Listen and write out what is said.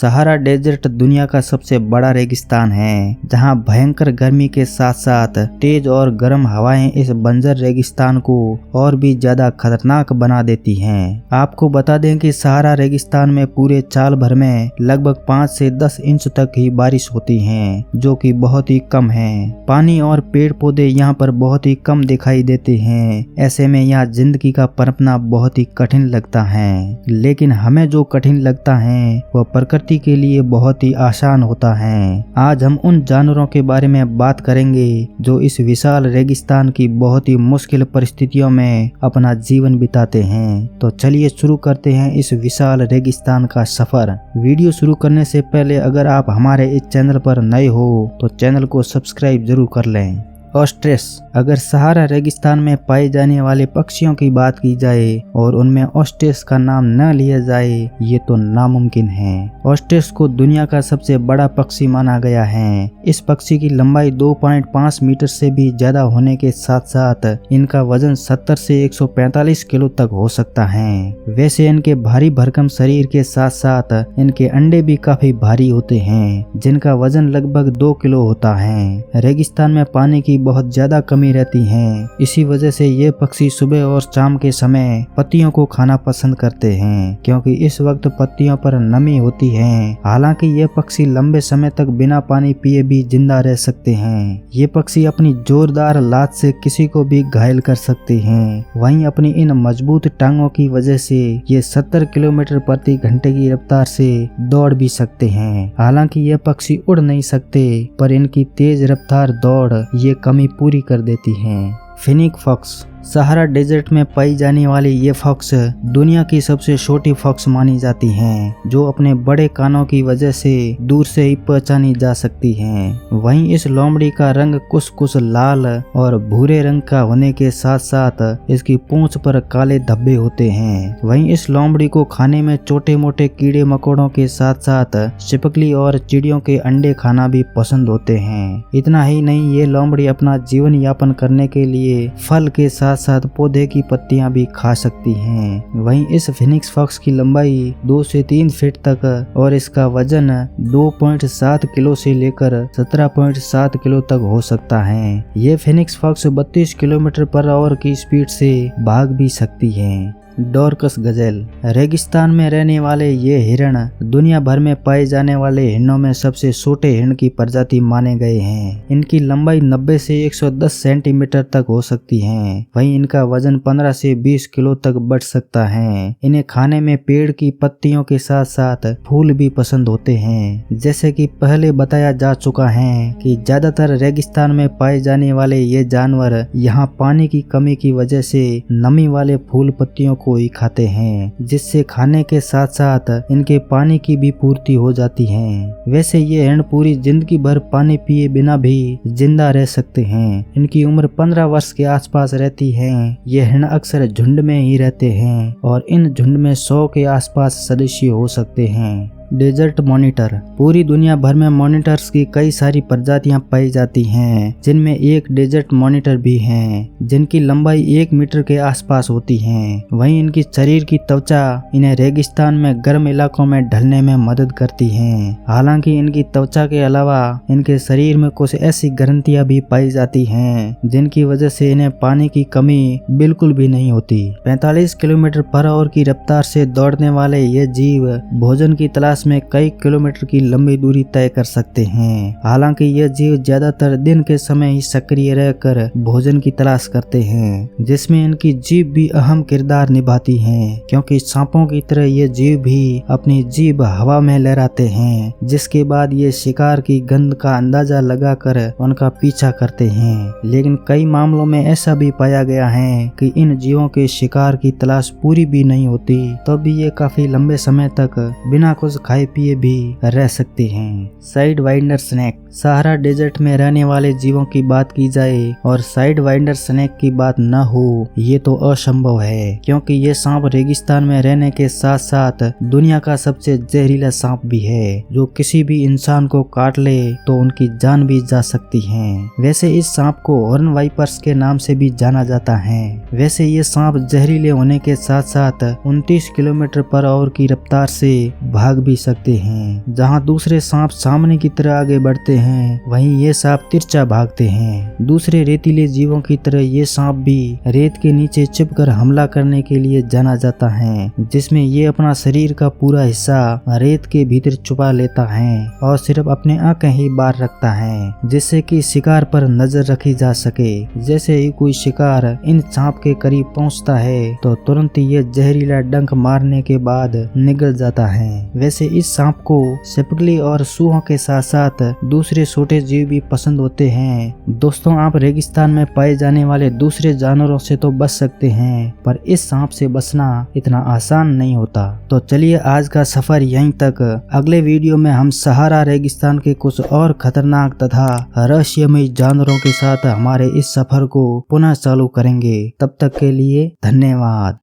Sahara desert दुनिया का सबसे बड़ा रेगिस्तान है, जहां भयंकर गर्मी के साथ साथ तेज और गर्म हवाएं इस बंजर रेगिस्तान को और भी ज्यादा खतरनाक बना देती हैं। आपको बता दें कि सहारा रेगिस्तान में पूरे साल भर में लगभग 5 से 10 इंच तक ही बारिश होती है, जो कि बहुत ही कम है। पानी और पेड़ पौधे यहाँ पर बहुत ही कम दिखाई देते हैं। ऐसे में यहाँ जिंदगी का पनपना बहुत ही कठिन लगता है, लेकिन हमें जो कठिन लगता है वह प्रकृति के लिए बहुत ही आसान होता है। आज हम उन जानवरों के बारे में बात करेंगे जो इस विशाल रेगिस्तान की बहुत ही मुश्किल परिस्थितियों में अपना जीवन बिताते हैं। तो चलिए शुरू करते हैं इस विशाल रेगिस्तान का सफर। वीडियो शुरू करने से पहले अगर आप हमारे इस चैनल पर नए हो तो चैनल को सब्सक्राइब जरूर कर लें। ऑस्ट्रिच। अगर सहारा रेगिस्तान में पाए जाने वाले पक्षियों की बात की जाए और उनमें ऑस्ट्रिच का नाम न लिया जाए, ये तो नामुमकिन है। ऑस्ट्रिच को दुनिया का सबसे बड़ा पक्षी माना गया है। इस पक्षी की लंबाई 2.5 मीटर से भी ज्यादा होने के साथ साथ इनका वजन 70 से 145 किलो तक हो सकता है। वैसे इनके भारी भरकम शरीर के साथ साथ इनके अंडे भी काफी भारी होते हैं, जिनका वजन लगभग 2 किलो होता है। रेगिस्तान में पानी की बहुत ज्यादा कमी रहती है, इसी वजह से ये पक्षी सुबह और शाम के समय पत्तियों को खाना पसंद करते हैं, क्योंकि इस वक्त पत्तियों पर नमी होती है। हालांकि ये पक्षी लंबे समय तक बिना पानी पिए भी जिंदा रह सकते हैं। ये पक्षी अपनी जोरदार लात से किसी को भी घायल कर सकते हैं। वहीं अपनी इन मजबूत टांगों की वजह से ये 70 किलोमीटर प्रति घंटे की रफ्तार से दौड़ भी सकते हैं। हालांकि ये पक्षी उड़ नहीं सकते, पर इनकी तेज रफ्तार दौड़ ये कमी पूरी कर देती हैं। फिनिक फॉक्स। सहारा डेजर्ट में पाई जाने वाली ये फॉक्स दुनिया की सबसे छोटी फॉक्स मानी जाती हैं, जो अपने बड़े कानों की वजह से दूर से ही पहचानी जा सकती हैं। वहीं इस लोमड़ी का रंग कुछ लाल और भूरे रंग का होने के साथ साथ इसकी पूंछ पर काले धब्बे होते हैं। वहीं इस लोमड़ी को खाने में छोटे मोटे कीड़े मकोड़ों के साथ साथ छिपकली और चिड़ियों के अंडे खाना भी पसंद होते हैं। इतना ही नहीं, ये लोमड़ी अपना जीवन यापन करने के लिए फल के साथ साथ पौधे की पत्तियां भी खा सकती हैं। वहीं इस फिनिक्स फॉक्स की लंबाई 2 से 3 फीट तक और इसका वजन 2.7 किलो से लेकर 17.7 किलो तक हो सकता है। ये fennec fox 32 kilometre per hour की स्पीड से भाग भी सकती है। Dorcas gazelle. रेगिस्तान में रहने वाले ये हिरण दुनिया भर में पाए जाने वाले हिरणों में सबसे छोटे हिरण की प्रजाति माने गए हैं। इनकी लंबाई 90 से 110 सेंटीमीटर तक हो सकती है। वहीं इनका वजन 15 से 20 किलो तक बढ़ सकता है। इन्हें खाने में पेड़ की पत्तियों के साथ साथ फूल भी पसंद होते हैं। जैसे कि पहले बताया जा चुका है कि ज्यादातर रेगिस्तान में पाए जाने वाले ये जानवर यहाँ पानी की कमी की वजह से नमी वाले फूल पत्तियों को ही खाते हैं, जिससे खाने के साथ साथ इनके पानी की भी पूर्ति हो जाती है। वैसे ये हिरण पूरी जिंदगी भर पानी पिए बिना भी जिंदा रह सकते हैं। इनकी उम्र 15 वर्ष के आसपास रहती है। ये हिरण अक्सर झुंड में ही रहते हैं और इन झुंड में 100 के आसपास सदस्य हो सकते हैं। Desert monitor. पूरी दुनिया भर में मॉनिटर्स की कई सारी प्रजातियां पाई जाती हैं, जिनमें एक डेजर्ट मॉनिटर भी हैं, जिनकी लंबाई 1 मीटर के आसपास होती है। वहीं इनकी शरीर की त्वचा इन्हें रेगिस्तान में गर्म इलाकों में ढलने में मदद करती है। हालांकि इनकी त्वचा के अलावा इनके शरीर में कुछ ऐसी ग्रंथियां भी पाई जाती हैं, जिनकी वजह से इन्हें पानी की कमी बिल्कुल भी नहीं होती। 45 किलोमीटर पर आवर की रफ्तार से दौड़ने वाले ये जीव भोजन की तलाश में कई किलोमीटर की लंबी दूरी तय कर सकते हैं। हालांकि ये जीव ज्यादातर दिन के समय ही सक्रिय रहकर भोजन की तलाश करते हैं, जिसमें इनकी जीभ भी अहम किरदार निभाती है, क्योंकि सांपों की तरह ये जीव भी अपनी जीभ हवा में लहराते हैं, जिसके बाद ये शिकार की गंध का अंदाजा लगाकर उनका पीछा करते हैं। लेकिन कई मामलों में ऐसा भी पाया गया है कि इन जीवों के शिकार की तलाश पूरी भी नहीं होती, तो भी ये काफी लंबे समय तक बिना कुछ खाए पिए भी रह सकते हैं। Sidewinder snake. Sahara desert में रहने वाले जीवों की बात की जाए और साइड वाइंडर स्नेक की बात न हो, ये तो असंभव है, क्योंकि ये सांप रेगिस्तान में रहने के साथ साथ दुनिया का सबसे जहरीला सांप भी है, जो किसी भी इंसान को काट ले तो उनकी जान भी जा सकती है। वैसे इस सांप को हॉर्न वाइपर्स के नाम से भी जाना जाता है। वैसे ये सांप जहरीले होने के साथ साथ 29 किलोमीटर पर आवर की रफ्तार से भाग भी सकते हैं। जहाँ दूसरे सांप सामने की तरह आगे बढ़ते हैं, वहीं ये सांप तिरछा भागते हैं। दूसरे रेतीले जीवों की तरह ये सांप भी रेत के नीचे छिपकर हमला करने के लिए जाना जाता है, जिसमें ये अपना शरीर का पूरा हिस्सा रेत के भीतर छुपा लेता है और सिर्फ अपने आंखें ही बाहर रखता है, जिससे कि शिकार पर नजर रखी जा सके। जैसे ही कोई शिकार इन सांप के करीब पहुंचता है तो तुरंत ये जहरीला डंक मारने के बाद निगल जाता है। वैसे इस सांप को छिपकली और चूहों के साथ साथ दूसरे छोटे जीव भी पसंद होते हैं। दोस्तों, आप रेगिस्तान में पाए जाने वाले दूसरे जानवरों से तो बच सकते हैं, पर इस सांप से बचना इतना आसान नहीं होता। तो चलिए आज का सफर यहीं तक। अगले वीडियो में हम सहारा रेगिस्तान के कुछ और खतरनाक तथा रहस्यमय जानवरों के साथ हमारे इस सफर को पुनः चालू करेंगे। तब तक के लिए धन्यवाद।